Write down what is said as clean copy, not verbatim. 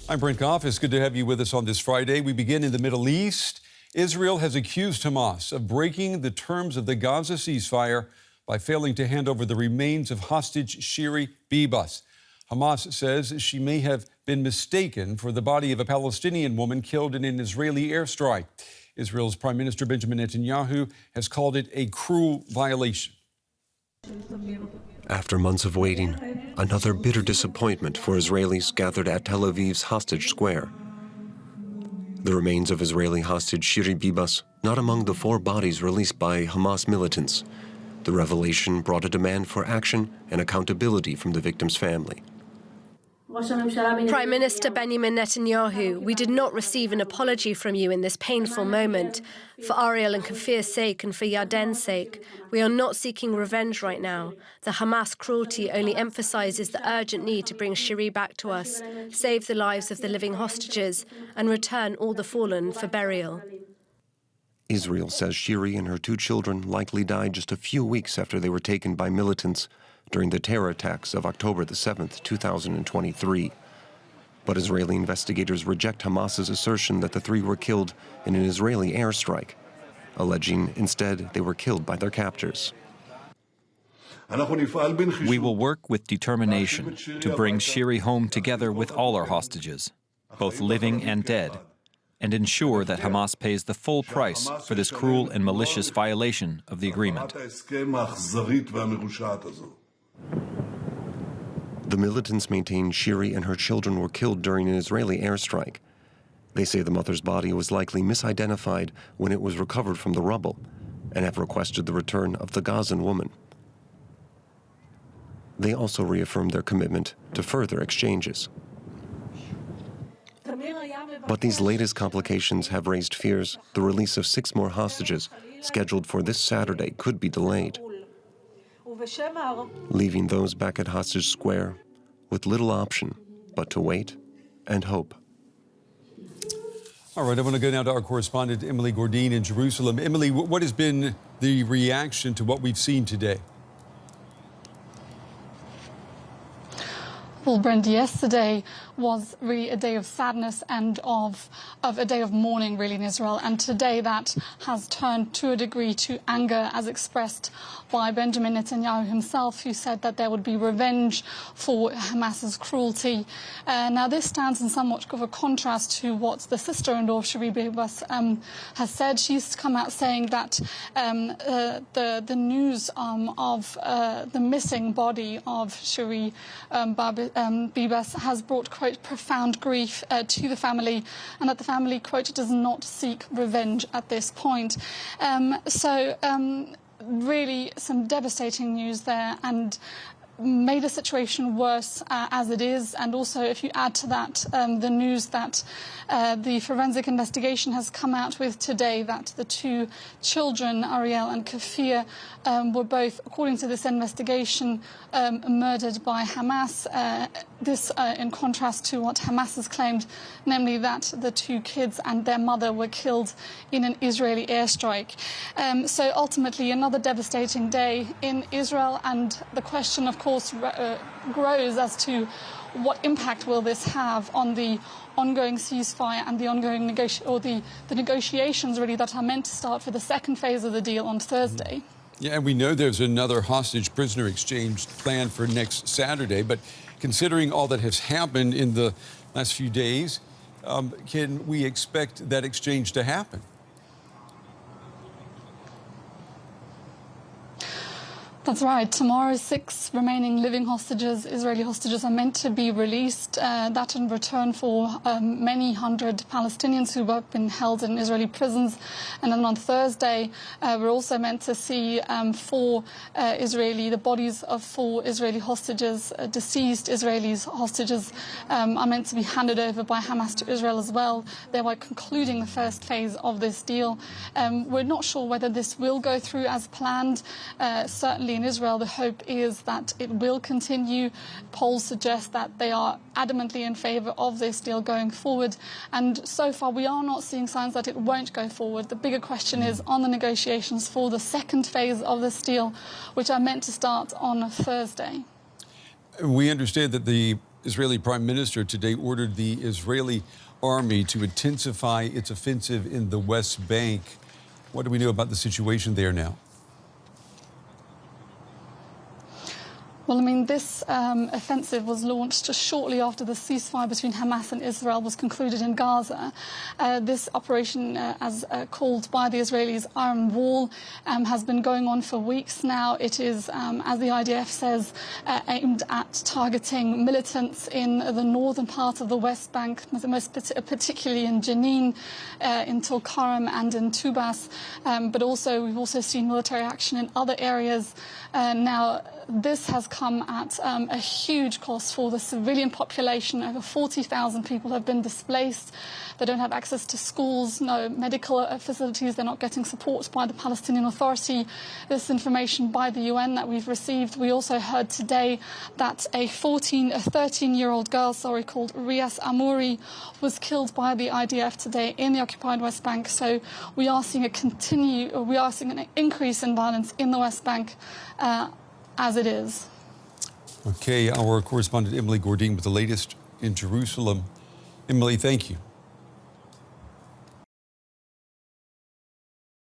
I'm Brent Goff. It's good to have you with us on this Friday. We begin in the Middle East. Israel has accused Hamas of breaking the terms of the Gaza ceasefire by failing to hand over the remains of hostage Shiri Bibas. Hamas says she may have been mistaken for the body of a Palestinian woman killed in an Israeli airstrike. Israel's Prime Minister Benjamin Netanyahu has called it a cruel violation. After months of waiting, another bitter disappointment for Israelis gathered at Tel Aviv's Hostage Square. The remains of Israeli hostage Shiri Bibas, not among the 4 bodies released by Hamas militants. The revelation brought a demand for action and accountability from the victim's family. Prime Minister Benjamin Netanyahu, we did not receive an apology from you in this painful moment. For Ariel and Kafir's sake and for Yarden's sake, we are not seeking revenge right now. The Hamas cruelty only emphasizes the urgent need to bring Shiri back to us, save the lives of the living hostages, and return all the fallen for burial. Israel says Shiri and her 2 children likely died just a few weeks after they were taken by militants during the terror attacks of October the 7th, 2023. But Israeli investigators reject Hamas's assertion that the 3 were killed in an Israeli airstrike, alleging instead they were killed by their captors. We will work with determination to bring Shiri home together with all our hostages, both living and dead, and ensure that Hamas pays the full price for this cruel and malicious violation of the agreement. The militants maintain Shiri and her children were killed during an Israeli airstrike. They say the mother's body was likely misidentified when it was recovered from the rubble, and have requested the return of the Gazan woman. They also reaffirmed their commitment to further exchanges. But these latest complications have raised fears the release of 6 more hostages scheduled for this Saturday could be delayed, leaving those back at Hostage Square with little option but to wait and hope. All right, I want to go now to our correspondent, Emily Gordine in Jerusalem. Emily, what has been the reaction to what we've seen today? Well, Brent, yesterday was really a day of sadness and of a day of mourning, really, in Israel. And today that has turned to a degree to anger, as expressed by Benjamin Netanyahu himself, who said that there would be revenge for Hamas's cruelty. Now, this stands in somewhat of a contrast to what the sister-in-law of Shiri Bibas has said. She's come out saying that the news of the missing body of Shiri Bibas has brought, quote, profound grief to the family, and that the family, quote, does not seek revenge at this point. Really some devastating news there, and made the situation worse as it is. And also, if you add to that the news that the forensic investigation has come out with today, that the 2 children, Ariel and Kafir, were both, according to this investigation, murdered by Hamas. This in contrast to what Hamas has claimed, namely that the 2 kids and their mother were killed in an Israeli airstrike. So ultimately, another devastating day in Israel, and the question, of course, grows as to what impact will this have on the ongoing ceasefire and the ongoing the negotiations, really, that are meant to start for the 2nd phase of the deal on Thursday. Yeah, and we know there's another hostage prisoner exchange planned for next Saturday, but considering all that has happened in the last few days, can we expect that exchange to happen? That's right. Tomorrow, 6 remaining living hostages, Israeli hostages, are meant to be released. That in return for many hundred Palestinians who have been held in Israeli prisons. And then on Thursday, we're also meant to see the bodies of 4 Israeli hostages, deceased Israeli hostages, are meant to be handed over by Hamas to Israel as well, thereby concluding the 1st phase of this deal. We're not sure whether this will go through as planned. Certainly in Israel, the hope is that it will continue. Polls suggest that they are adamantly in favour of this deal going forward. And so far, we are not seeing signs that it won't go forward. The bigger question is on the negotiations for the 2nd phase of this deal, which are meant to start on Thursday. We understand that the Israeli Prime Minister today ordered the Israeli army to intensify its offensive in the West Bank. What do we know about the situation there now? Well, I mean, this offensive was launched just shortly after the ceasefire between Hamas and Israel was concluded in Gaza. This operation, as called by the Israelis Iron Wall, has been going on for weeks now. It is, as the IDF says, aimed at targeting militants in the northern part of the West Bank, particularly in Jenin, in Tulkarem and in Tubas. But also, we've also seen military action in other areas. Now, this has come at a huge cost for the civilian population. Over 40,000 people have been displaced. They don't have access to schools, no medical facilities. They're not getting support by the Palestinian Authority. This information by the UN that we've received. We also heard today that a 13-year-old girl, called Rias Amouri, was killed by the IDF today in the occupied West Bank. So we are seeing an increase in violence in the West Bank as it is. Okay, our correspondent Emily Gordine with the latest in Jerusalem. Emily, thank you.